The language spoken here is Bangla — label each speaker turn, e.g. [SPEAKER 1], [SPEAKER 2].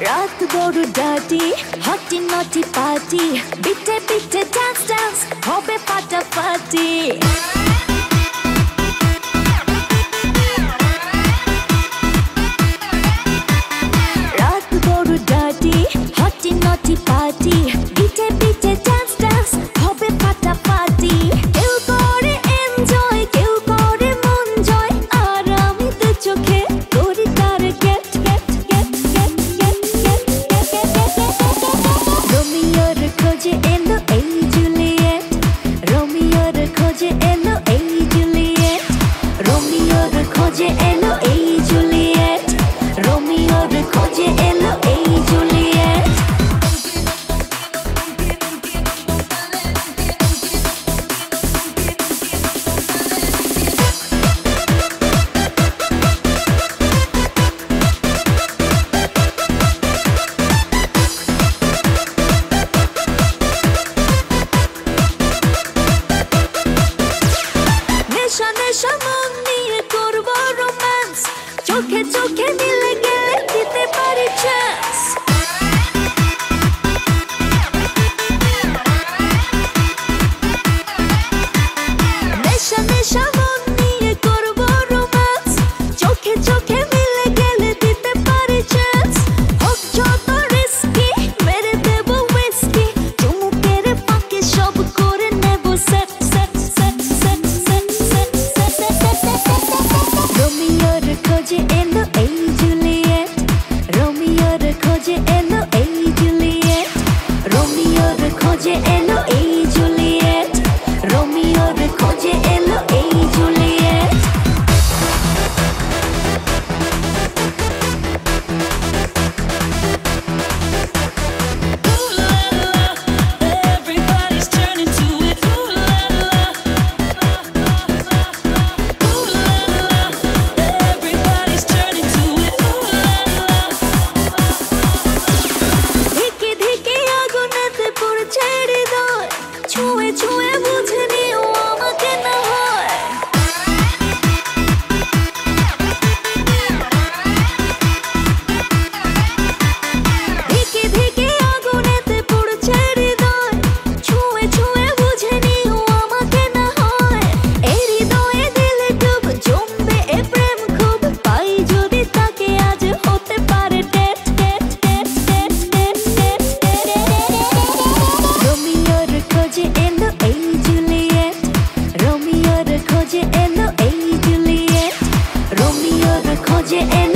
[SPEAKER 1] রাত বড় ডার্টি হটি নটি পার্টি বিটে বিটে ডান্স ডান্স হবে ফাটাফাটি রাত বড় ডার্টি হটি নটি পার্টি বিটে বিটে ডান্স ডান্স হবে ফাটাফাটি কেউ করে এনজয় কেউ করে মন জয় আর আমি তো চোখে করি তার gate gate gate gate gate gate রোমিওর খোঁজে এলো এই জুলিয়েট রোমিওর খোঁজে এলো এই জুলিয়েট রোমিওর খোঁজে এলো এই জুলিয়েট রোমিওর খোঁজে এলো এই জুলিয়েট নেশা নেশা মন নিয়ে করবো রোম্যান্স চোখে চোখে মিলে গেলে দিতে পারি চান্স নেশা নেশা মন নিয়ে করবো রোম্যান্স চোখে চোখে মিলে গেলে দিতে পারি চান্স হোক যত রিস্কি মেরে দেবো উইস্কি চুমুকের ফাঁকে সব করে নেব set set set set set set রোমিওর খোঁজে এলো এই জুলিয়েট রোমিওর খোঁজে এলো এই জুলিয়েট রোমিওর খোঁজে এলো এই জুলিয়েট রোমিওর খোঁজে এলো এই Juliet
[SPEAKER 2] Everybody's turning to it. Ooh la la. Ooh la la. Everybody's turning to it. Ooh la la.
[SPEAKER 1] ধিকে ধিকে আগুনেতে পড়ছে হৃদয় ছুঁয়ে ছুঁয়ে বুঝে নিও আমাকে না হয় ধিকে ধিকে আগুনেতে পড়ছে হৃদয় ছুঁয়ে ছুঁয়ে বুঝে নিও আমাকে না হয় এই হৃদয়ে দিলে ডুব জমবে এ প্রেম খুব পাই যদি তাকে আজ হতে পারে date date date date date date রোমিওর খোঁজে এলো এই জুলিয়েট রোমিওর খোঁজে এলো এই জুলিয়েট রোমিওর খোঁজে এলো